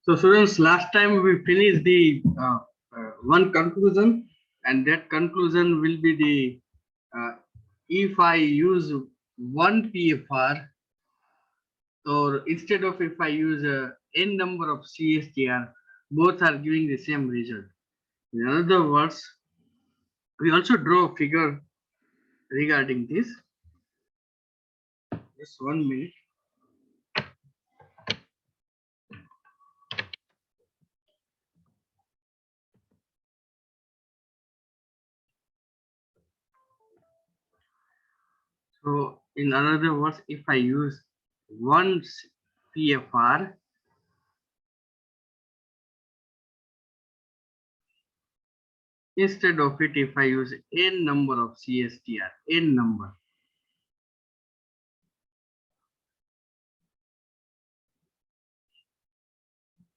So students, last time we finished the one conclusion, and that conclusion will be the if I use one PFR, or instead of if I use n number of CSTR, both are giving the same result. In other words, we also draw a figure regarding this. Just 1 minute. So in other words, if I use one PFR, instead of it, if I use n number of CSTR, n number,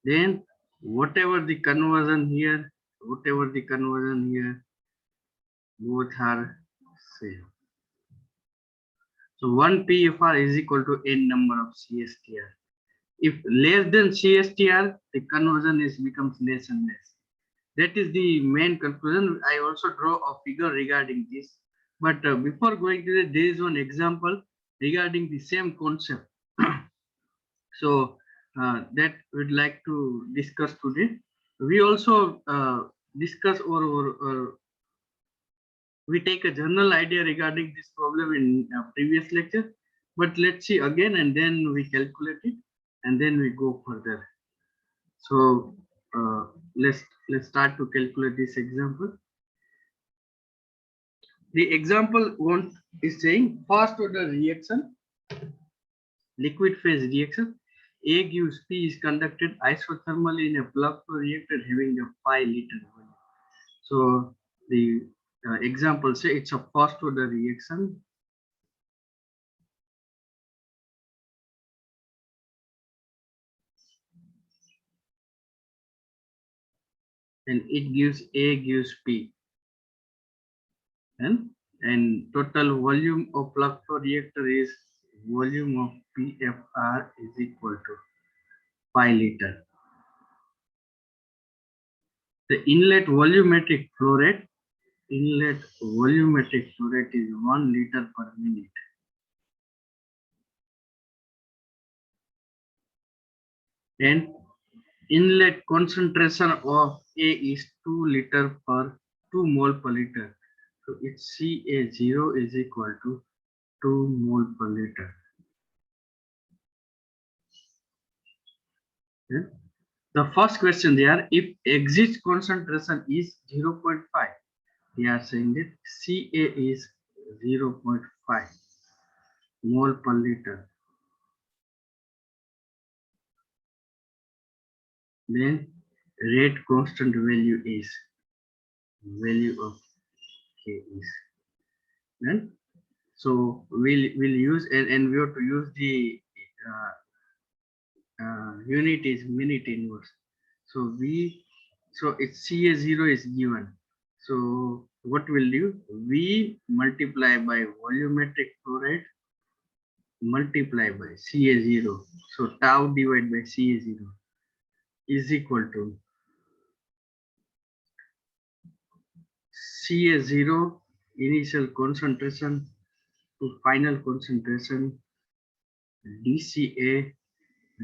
then whatever the conversion here, both are same. So one PFR is equal to n number of CSTR. If less than CSTR, the conversion is becomes less and less. That is the main conclusion. I also draw a figure regarding this. But before going to that, there is one example regarding the same concept. So that we'd like to discuss today. We also discuss or we take a general idea regarding this problem in previous lecture. But let's see again, and then we calculate it, and then we go further. So let's start to calculate this example. The example one is saying first order reaction, liquid phase reaction. A gives P is conducted isothermally in a plug flow reactor having a 5 liter volume. So the example say it's a first order reaction. And it gives A gives P. And total volume of plug flow reactor is volume of PFR is equal to 5 liter. The inlet volumetric flow rate is 1 liter per minute. And inlet concentration of A is 2 liter per 2 mole per liter. So it's CA0 is equal to 2 mole per liter. Yeah. The first question there, if exit concentration is 0.5, they are saying that Ca is 0.5 mole per liter. Then rate constant value is value of K is. Then so we'll use and we have to use the unit is minute inverse. So it's Ca0 is given. So what we'll do, V multiply by volumetric flow rate multiply by Ca0. So tau divided by Ca0 is equal to Ca0 initial concentration to final concentration dCA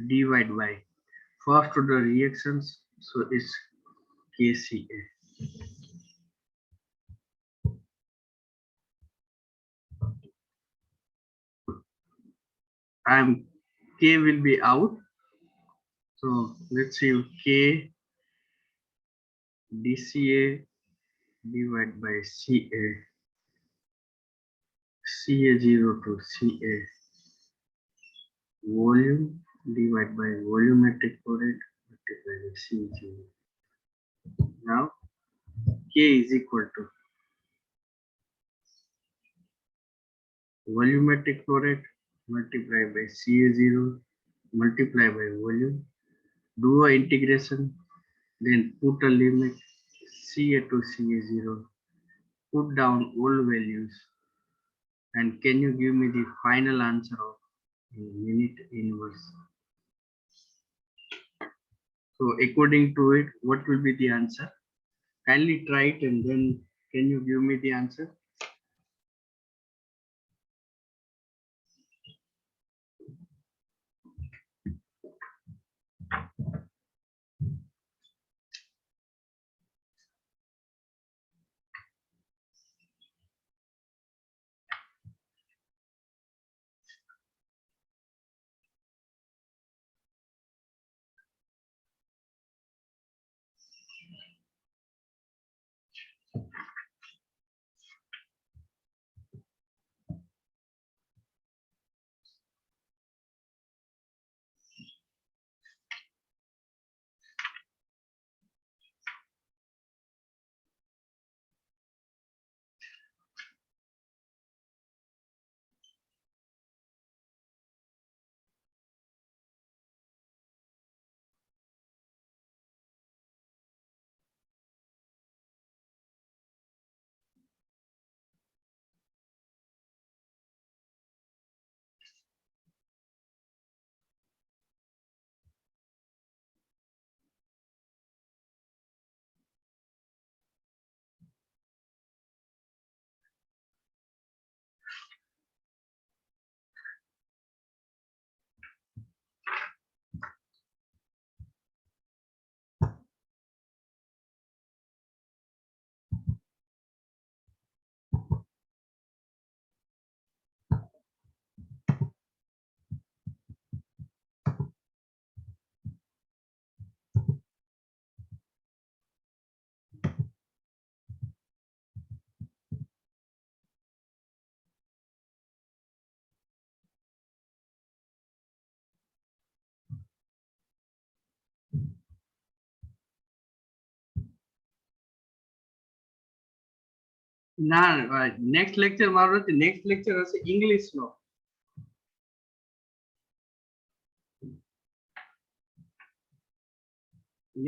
divided by first order reactions. So it's KCA. K will be out. So let's see K dCA divided by CA, CA0 to CA, volume divided by volumetric flow rate multiplied by CA0. Now K is equal to volumetric flow rate multiplied by Ca0 multiplied by volume. Do a integration, then put a limit Ca to Ca0. Put down all values, and can you give me the final answer of minute inverse? So according to it, what will be the answer? Kindly try it and then can you give me the answer? ના next lecture મારો નથી, next lecture હશે English નો.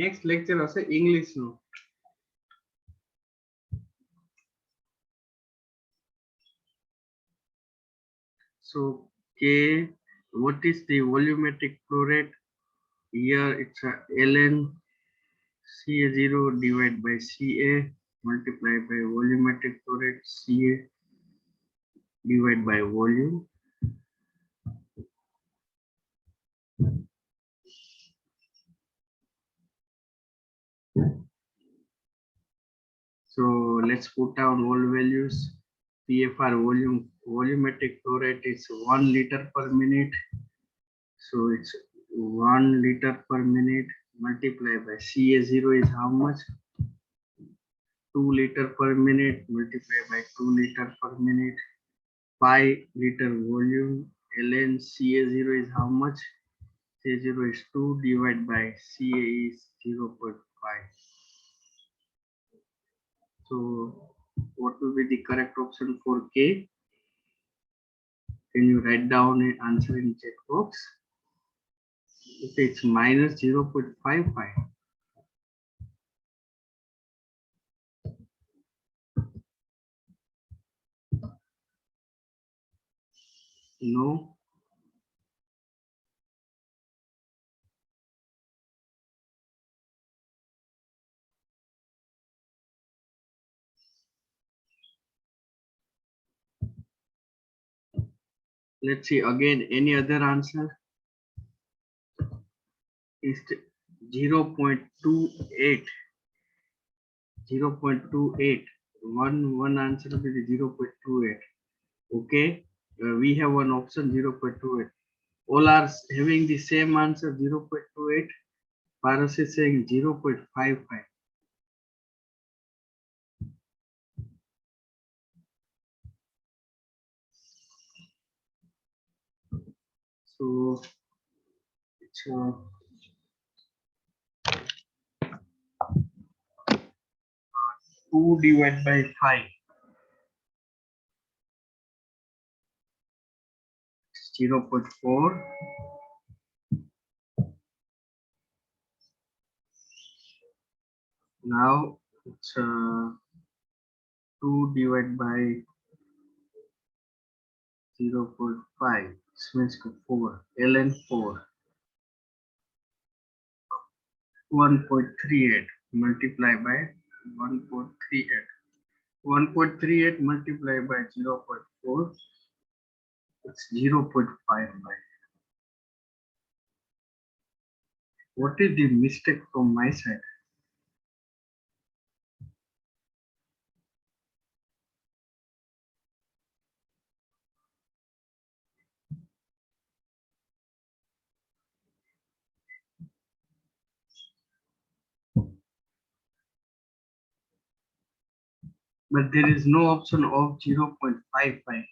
Next lecture હશે English no. So K, what is the volumetric flow rate? Here it's a ln Ca0 divided by Ca multiplied by volumetric flow rate Ca divided by volume. So let's put down all values. PFR volumetric flow rate is 1 liter per minute. So it's 1 liter per minute multiplied by Ca0 is how much? 2 liter per minute multiplied by 2 liter per minute. 5 liter volume ln Ca0 is how much? Ca0 is 2 divided by Ca is 0.5. So what will be the correct option for K? Can you write down an answer in chat box? Okay, it's minus 0.55. No. Let's see again, any other answer? Is 0.28. 0.28. One answer will be 0.28. Okay, we have one option 0.28. All are having the same answer 0.28. Paras is saying 0.55. So it's 2 divided by 5. 0.4. Now it's 2 divided by 0.5. This means 4. ln 4. 1.38 multiplied by 1.38. 1.38 multiplied by 0.4, it's 0.55. What is the mistake from my side? But there is no option of 0.55.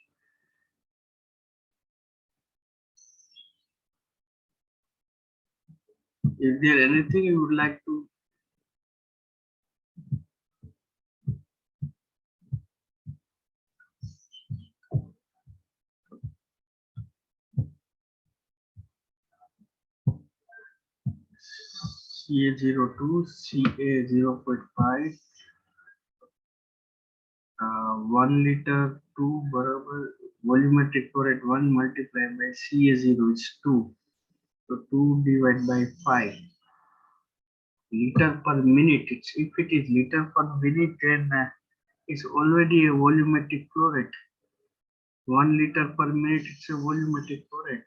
Is there anything you would like to? CA02, CA 0.5, 1 liter 2 barabar volumetric flow rate 1 multiplied by CA0 is 2. So 2 divided by 5 liter per minute. If it is liter per minute, then it's already a volumetric flow rate. 1 liter per minute, it's a volumetric flow rate.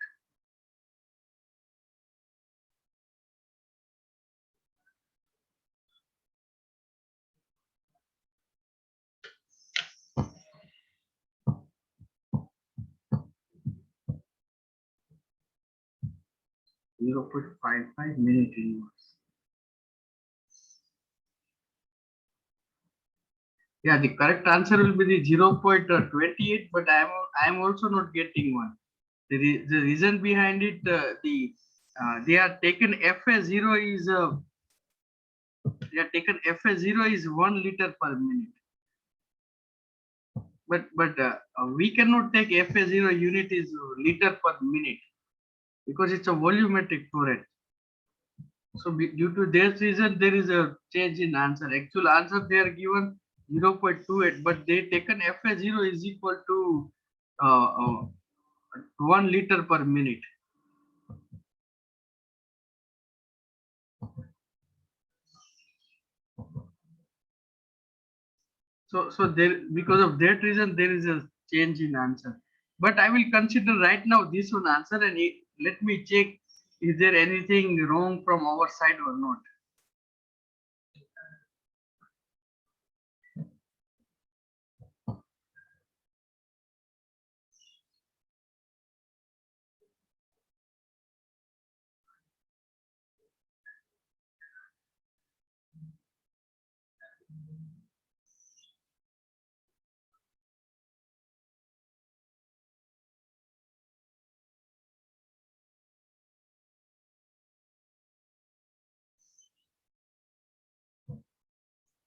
Zero 0.55 minute inverse. Yeah, the correct answer will be the 0.28, but I'm also not getting one. The reason behind it, they are taken FA0 is they are taken FA0 is 1 liter per minute. But we cannot take FA0 unit is liter per minute because it's a volumetric flow rate. So due to this reason, there is a change in answer. Actual answer they are given 0.28, but they taken FA0 is equal to 1 liter per minute. So there, because of that reason, there is a change in answer. But I will consider right now this one answer, and let me check is there anything wrong from our side or not.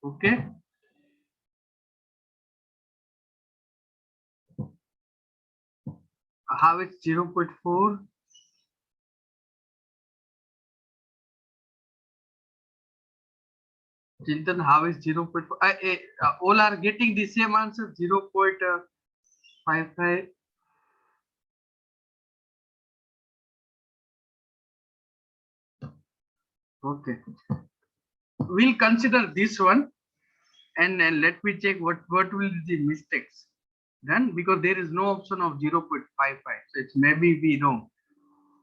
Okay. How it's 0.4? Chintan, how is 0.4? All are getting the same answer 0.55. Okay. We'll consider this one, and let me check what will be the mistakes done, because there is no option of 0.55. So it's maybe we know.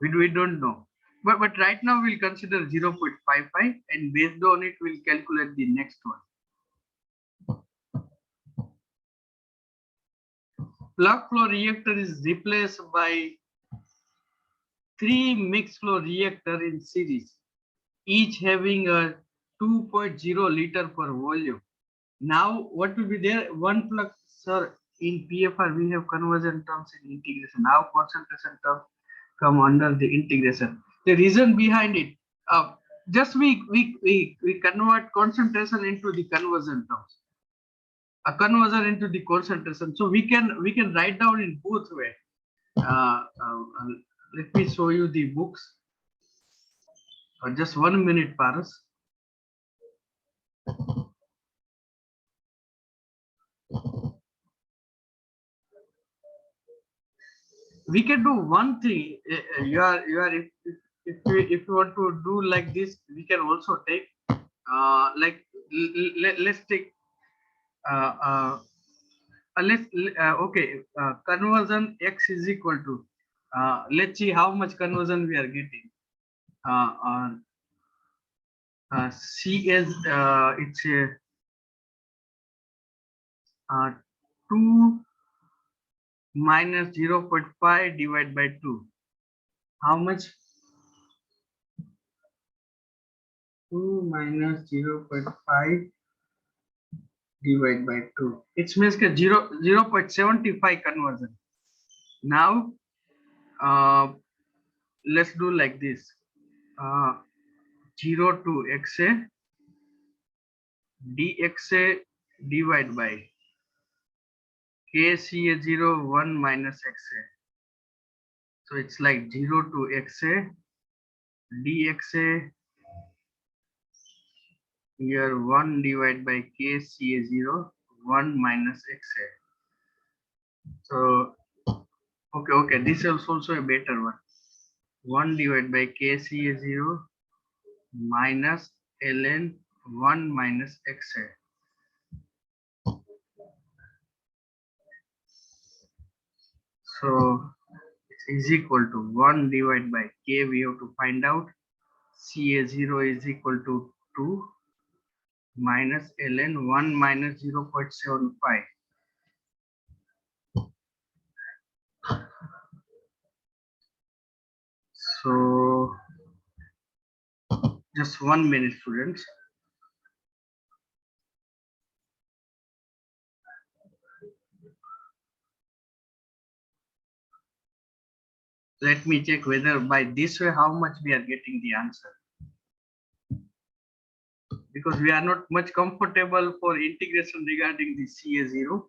We don't know. But right now we'll consider 0.55, and based on it we'll calculate the next one. Plug flow reactor is replaced by 3 mixed flow reactor in series, each having a 2.0 liter per volume. Now what will be there? One plug, sir, in PFR we have conversion terms in integration. Now concentration terms come under the integration. The reason behind it, just we convert concentration into the conversion terms. A conversion into the concentration. So we can write down in both way. Let me show you the books. Just 1 minute, Paras. We can do one thing. You are if you want to do like this, we can also take like let's take uh, uh, okay, conversion x is equal to let's see how much conversion we are getting. uh, uh, C is it's a 2 minus 0.5 divided by 2. How much? 2 minus 0.5 divided by 2. It means 0.75 conversion. Now, let's do like this. 0 to xa dxa divided by kca 1 minus xa. So it's like 0 to xa dxa here 1 divided by kca 1 minus xa. So okay, this is also a better one. 1 divided by kca minus ln 1 minus xa. So it is equal to 1 divided by k, we have to find out. Ca0 is equal to 2 minus ln 1 minus 0.75. So just 1 minute, students. Let me check whether by this way how much we are getting the answer, because we are not much comfortable for integration regarding the Ca0.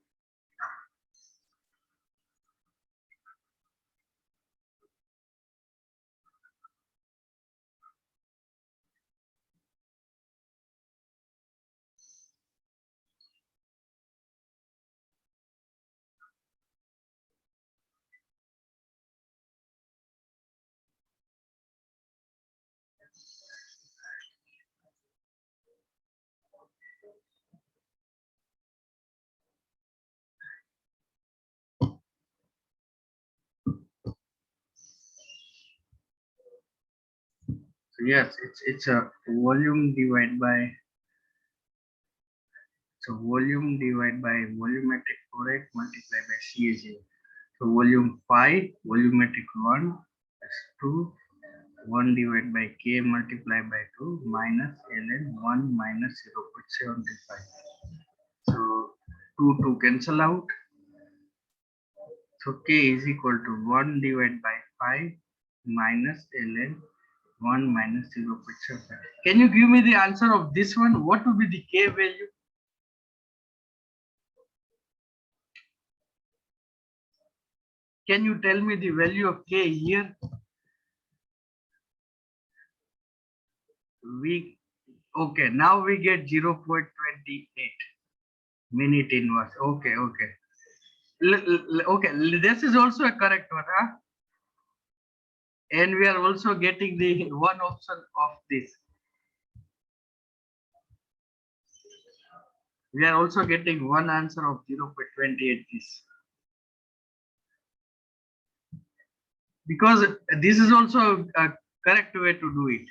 So yes, it's a volume divided by, so volume divided by volumetric flow rate multiplied by Ca0. So volume 5, volumetric 1 is 2, 1 divided by k multiplied by 2 minus ln 1 minus 0.75. So 2 cancel out. So k is equal to 1 divided by 5 minus ln 1 minus 0.75. Can you give me the answer of this one? What would be the k value? Can you tell me the value of k here? We okay, now we get 0.28 minute inverse. Okay. Okay, this is also a correct one, huh? And we are also getting the one option of this. We are also getting one answer of 0.28 this. Because this is also a correct way to do it.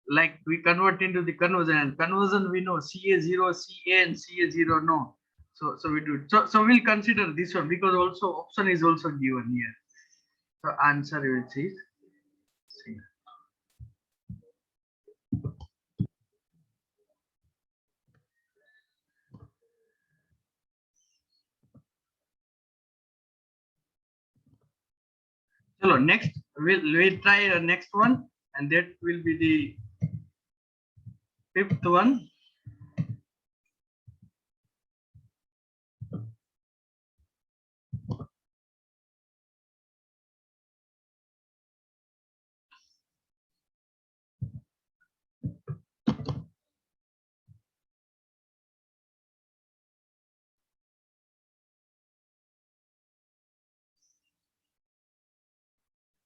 Like we convert into the conversion, and conversion we know Ca0, Ca and Ca0 no. So we do it. So we'll consider this one because also option is also given here. So answer which is C. So next we'll try the next one, and that will be the fifth one.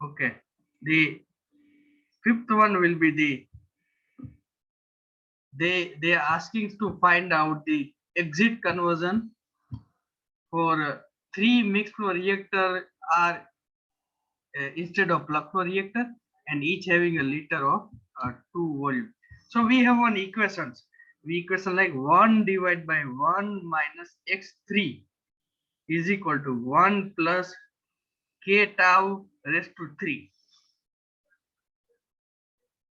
Okay. The Fifth one will be they are asking to find out the exit conversion for three mixed flow reactor are instead of plug flow reactor, and each having a liter of 2 volume. So we have one equations. We equation like 1 divided by 1 minus x3 is equal to 1 plus k tau raised to 3.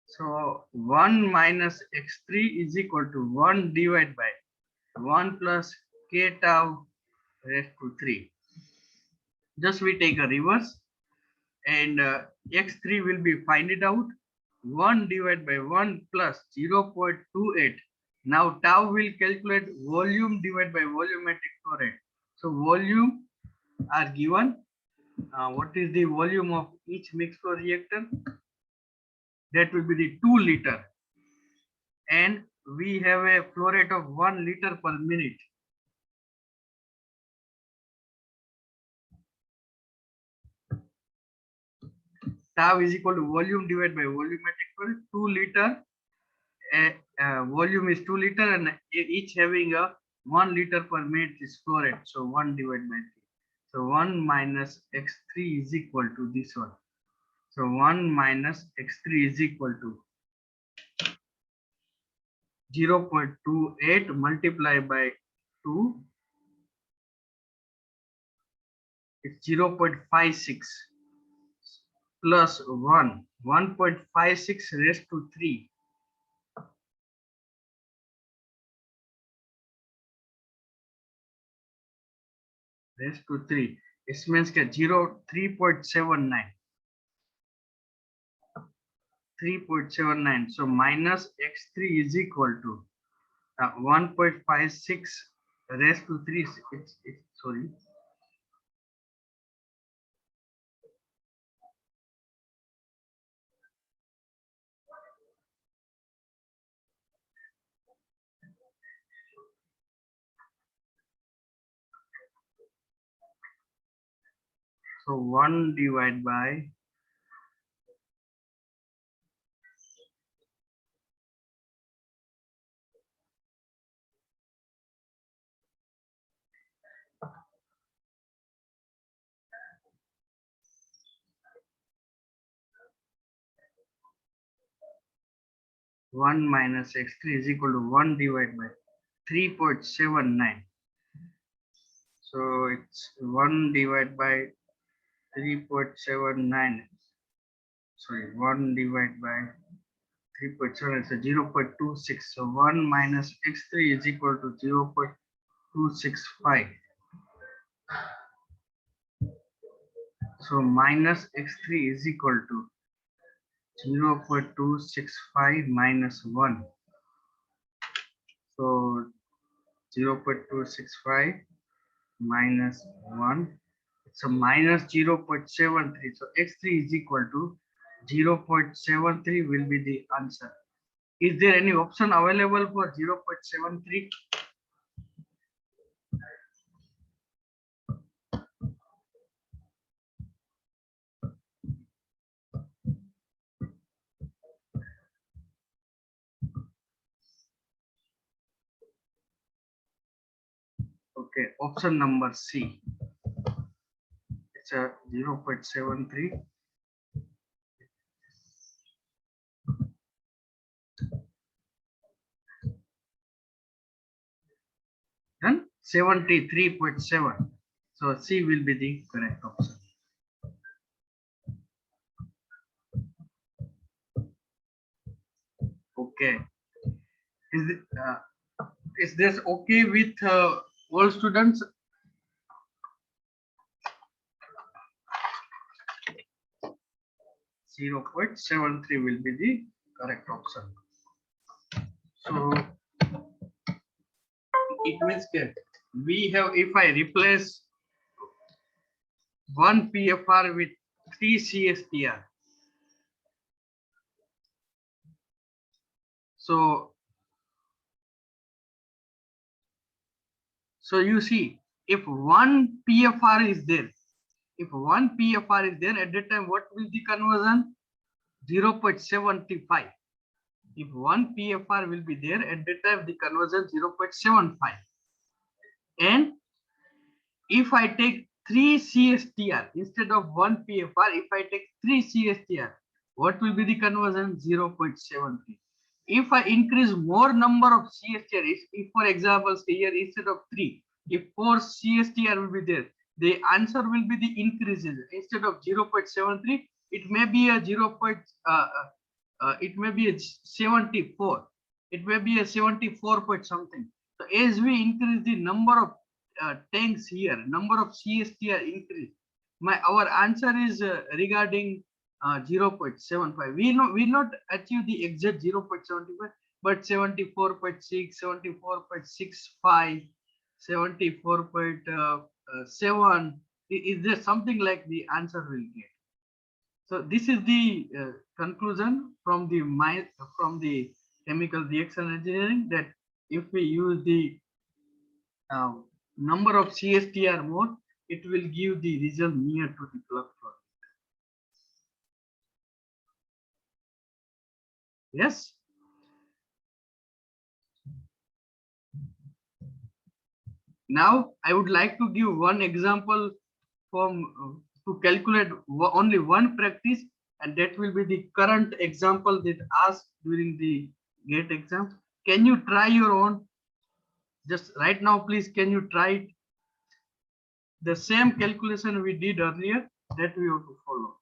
So 1 minus x3 is equal to 1 divided by 1 plus k tau raised to 3. Just we take a reverse, and x3 will be find it out. 1 divided by 1 plus 0.28. Now tau will calculate volume divided by volumetric flow rate. So volume are given. What is the volume of each mixed flow reactor? That will be the 2 liter, and we have a flow rate of 1 liter per minute. Tau is equal to volume divided by volumetric flow rate. 2 liter, volume is 2 liter, and each having a 1 liter per minute is flow rate. So 1 divided by 3. So 1 minus x3 is equal to this one. So 1 minus x3 is equal to 0.28 multiplied by 2. It's 0.56 plus 1. 1.56 raised to 3. Raised to 3. It means 3.79. 3.79. So minus x3 is equal to 1.56 raised to 3. Sorry. So 1 divided by 1 minus x3 is equal to 1 divided by 3.79. So it's 1 divided by 3.79. Sorry, 1 divided by 3.7 is a 0.26. So 1 minus x3 is equal to 0.265. So minus x3 is equal to 0.265 minus 1. So 0.265 minus 1. It's a minus 0.73. So x3 is equal to 0.73 will be the answer. Is there any option available for 0.73? Okay, option number C. It's a 0.73. Then 73.7. So C will be the correct option. Okay. Is this okay with all students? .73 will be the correct option. So it means that we have, if I replace 1 PFR with 3 CSTR. So you see, if 1 PFR is there, at that time, what will the conversion? 0.75. If one PFR will be there, at that time the conversion 0.75. And if I take 3 CSTR instead of one PFR, if I take 3 CSTR, what will be the conversion? 0.73. If I increase more number of CSTR, if for example here instead of 3, if 4 CSTR will be there, the answer will be the increases. Instead of 0.73, it may be a it may be a 74. It may be a 74 point something. So as we increase the number of tanks here, number of CSTR increase. Our answer is regarding 0.75. We not achieve the exact 0.75, but 74.6, 74.65, 74.7. Is there something like the answer will get? So this is the conclusion from the chemical reaction engineering, that if we use the number of CSTR more, it will give the result near to the plug flow. Yes. Now I would like to give one example from to calculate only one practice, and that will be the current example that asked during the GATE exam. Can you try your own? Just right now, please, can you try it? The same calculation we did earlier, that we have to follow.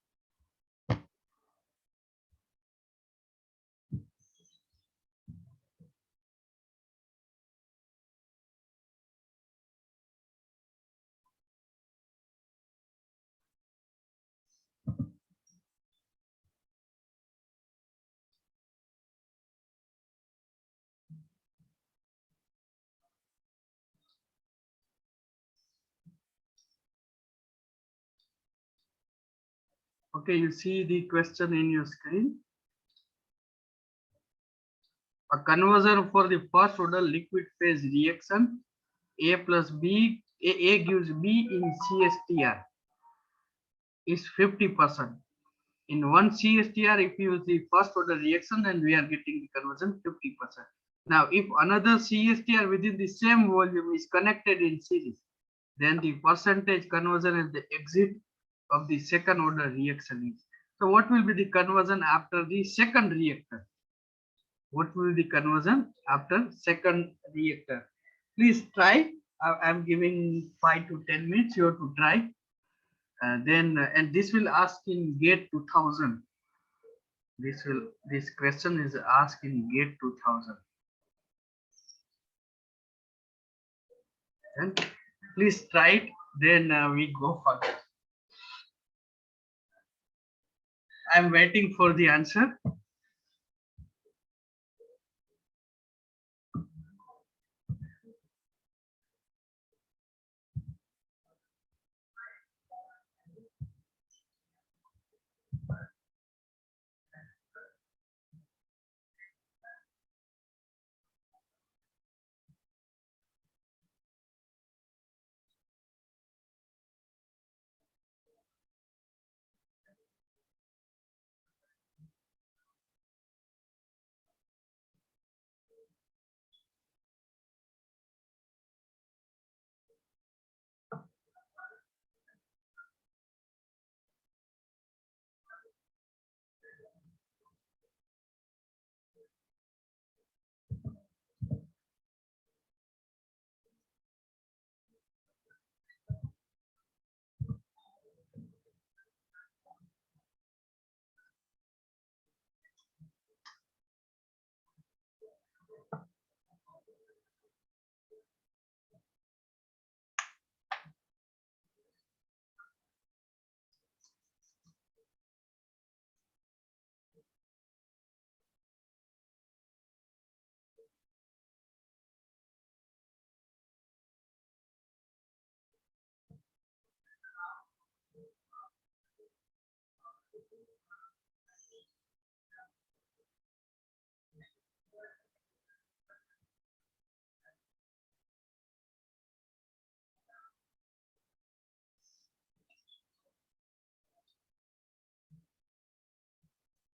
Okay, you see the question in your screen. A conversion for the first order liquid phase reaction, A plus B, A gives B in CSTR is 50%. In one CSTR, if you use the first order reaction, then we are getting the conversion 50%. Now, if another CSTR within the same volume is connected in series, then the percentage conversion at the exit of the second order reaction is. So what will be the conversion after the second reactor? What will be the conversion after second reactor? Please try. I'm giving 5 to 10 minutes. You have to try. And this will ask in GATE 2000. This question is asked in GATE 2000. And please try it. Then we go further. I'm waiting for the answer.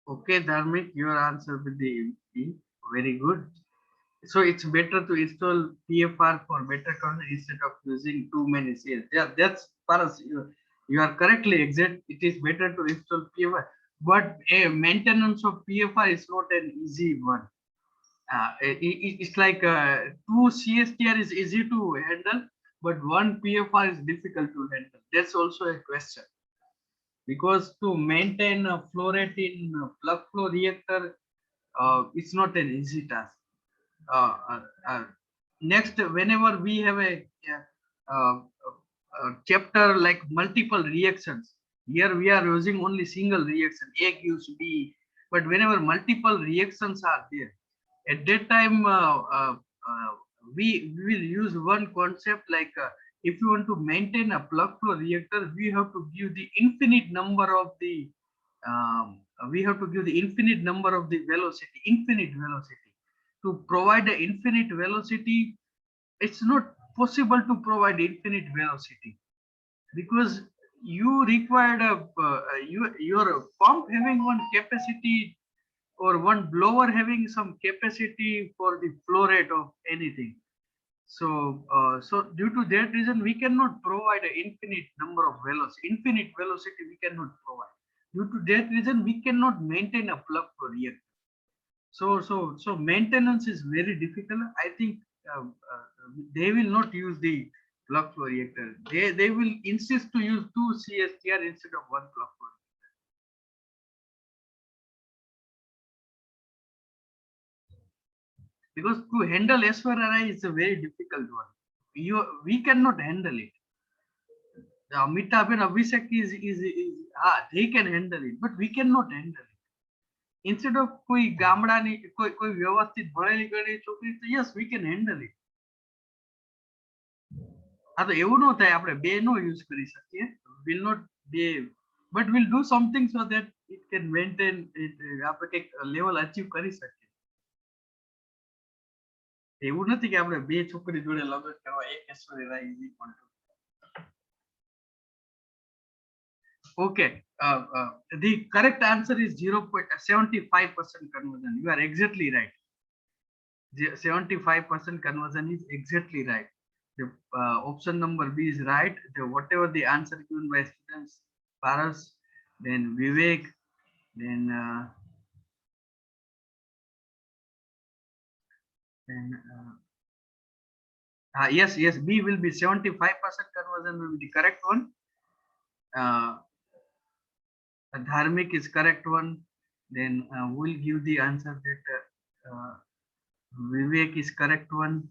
Okay, Dharmik, your answer will be very good. So it's better to install PFR for better control instead of using too many CS. Yeah, that's Paras. You are correctly exact. It is better to install PFR, but maintenance of PFR is not an easy one. It's like two CSTR is easy to handle, but one PFR is difficult to handle. That's also a question, because to maintain a flow rate in plug flow reactor, it's not an easy task. uh, uh, uh, Next, whenever we have a chapter like multiple reactions, here we are using only single reaction, A gives B, but whenever multiple reactions are there, at that time uh, we will use one concept like if you want to maintain a plug flow reactor, we have to give the infinite number of the infinite number of the velocity, infinite velocity. To provide an infinite velocity, it's not possible to provide infinite velocity, because you required your pump having one capacity, or one blower having some capacity for the flow rate of anything. So due to that reason, we cannot provide an infinite number of velocity. Infinite velocity we cannot provide. Due to that reason, we cannot maintain a plug flow reactor. So maintenance is very difficult. I think they will not use the plug flow reactor. They will insist to use two CSTR instead of one plug flow. Because to handle SRI is a very difficult one. We cannot handle it. Amitabh and Abhishek they can handle it, but we cannot handle it. Instead of કોઈ ગામડાની કોઈ વ્યવસ્થિત ભણેલી ગણેલી છોકરી, yes, we can handle it. હા, તો એવું ન થાય, આપણે બે નો યુઝ કરી શકીએ. Will not be, but we'll do something so that it can maintain it. આપણે કંઈક લેવલ અચીવ કરી શકીએ. એવું નથી કે આપણે બે છોકરી જોડે લગ્ન કરવા, એક એશ્વર્ય રાય is equal to. Okay, the correct answer is 0.75% conversion. You are exactly right. 75% conversion is exactly right. The option number B is right. Whatever the answer given by students, Paras, then Vivek, then yes, B will be 75% conversion will be the correct one. Dharmik is correct one. Then we'll give the answer that Vivek is correct one.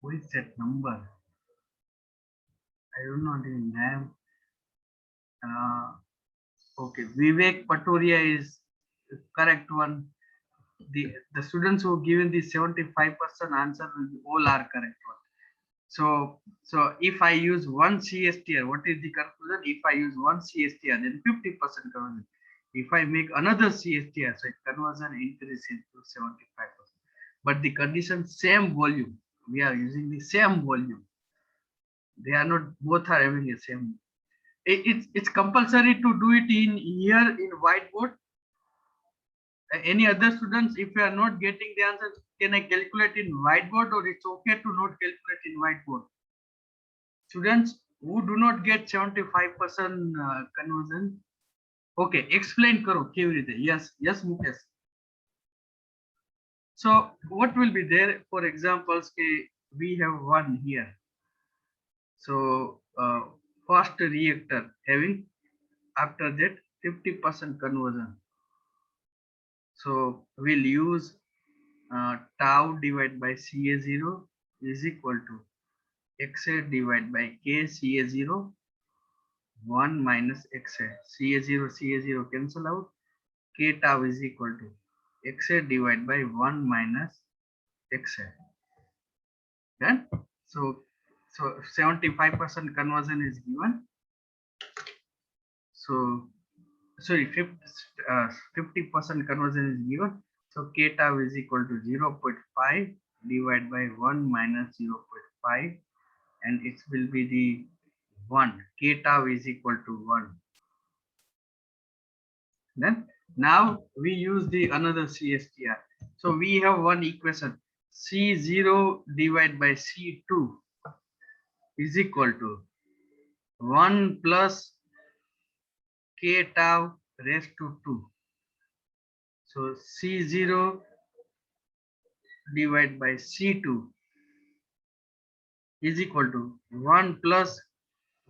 Who is that number? I don't know the name. Okay, Vivek Patoria is correct one. The students who given the 75% answer will be all are correct one. So if I use one CSTR, what is the conclusion? If I use one CSTR, then 50% conversion. If I make another CSTR, so conversion increases to 75%. But the condition same volume. We are using the same volume. They are not, both are having the same. It's compulsory to do it in here in whiteboard. Any other students, if you are not getting the answer, can I calculate in whiteboard, or it's okay to not calculate in whiteboard? Students who do not get 75% conversion, okay, explain karo kevi rite. Yes Mukesh. So what will be there? For examples, we have one here. So first reactor having, after that 50% conversion. So we'll use tau divided by Ca0 is equal to Xa divided by K Ca0 1 minus Xa. Ca0 cancel out. K tau is equal to Xa divided by 1 minus Xa. Then so 75% conversion is given. So sorry, 50% conversion is given. So k tau is equal to 0.5 divided by 1 minus 0.5, and it will be the 1. K tau is equal to 1. Then now we use the another CSTR. So we have one equation, C0 divided by C2 is equal to 1 plus k tau raised to 2. So C0 divided by C2 is equal to 1 plus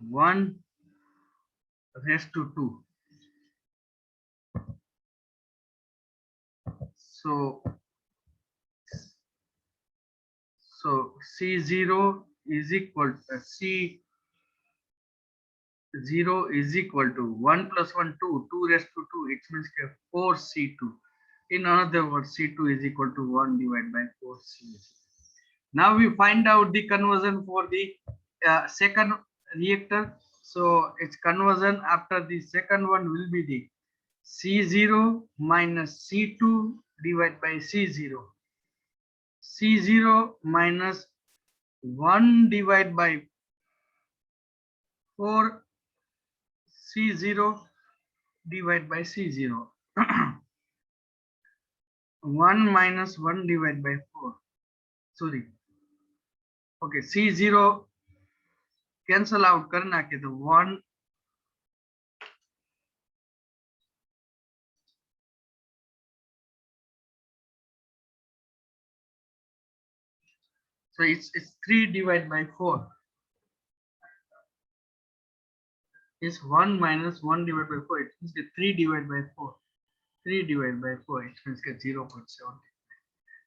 1 raised to 2. So C0 is equal to C0 is equal to 1 plus 1, 2, 2 raised to 2, it means 4 C2. In other words, C2 is equal to 1 divided by 4 C. Now we find out the conversion for the second reactor. So its conversion after the second one will be the C0 minus C2 divided by C0. C0 minus 1 divided by 4 C0 divided by C0. 1 minus 1 divided by 4. Sorry. Okay, C0 cancel out करना के तो 1 so it's 3 divided by 4 is 1 minus 1 divided by 4, it means 3 divided by 4. 3 divided by 4, it means 0.7.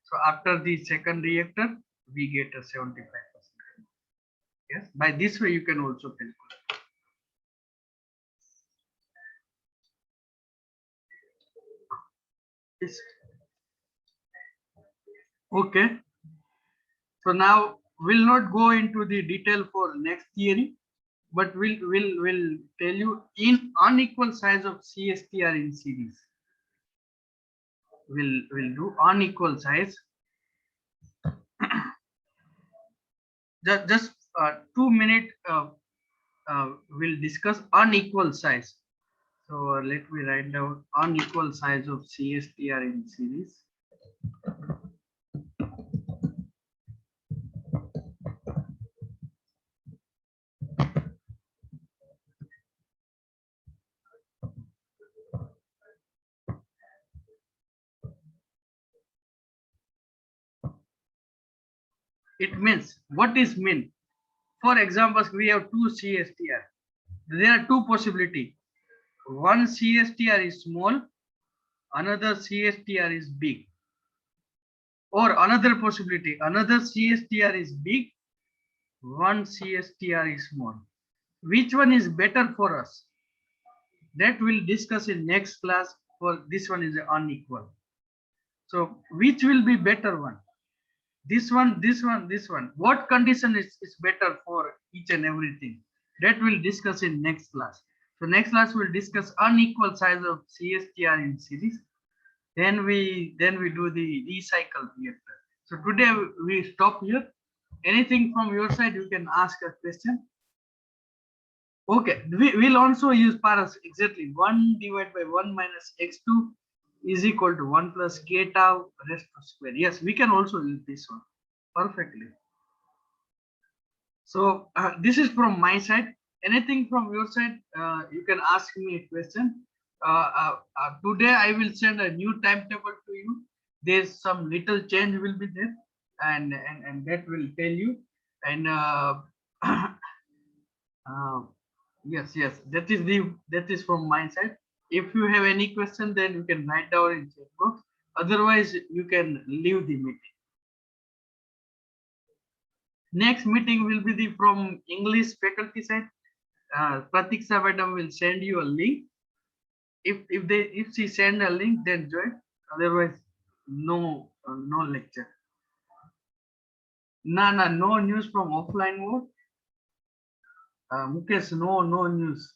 So after the second reactor we get a 75%. Yes, by this way you can also calculate. Yes. Okay, so now we'll not go into the detail for next theory, but we'll tell you in unequal size of CSTR in series. We'll do unequal size. Just 2 minutes. We'll discuss unequal size. So let me write down unequal size of CSTR in series. It means, what is mean? For example, we have two CSTR. There are two possibilities. One CSTR is small, another CSTR is big. Or another possibility, another CSTR is big, one CSTR is small. Which one is better for us? That we'll discuss in next class. For this one is unequal. So which will be better one? This one, this one, this one. What condition is better for each and everything? That we'll discuss in next class. So next class we'll discuss unequal size of CSTR in series. Then we do the recycle reactor. So today we stop here. Anything from your side, you can ask a question. Okay, we will also use paras exactly 1 divided by 1 minus x2 is equal to 1 plus k tau raised to square. Yes, we can also use this one perfectly. So this is from my side. Anything from your side, you can ask me a question. Today I will send a new timetable to you. There's some little change will be there, and that will tell you. And yes, that is from my side. If you have any question, then you can write down in chat box. Otherwise, you can leave the meeting. Next meeting will be the from English faculty side. Pratiksha madam will send you a link. If she send a link, then join. Otherwise, no lecture. No news from offline mode. Mukesh, no news.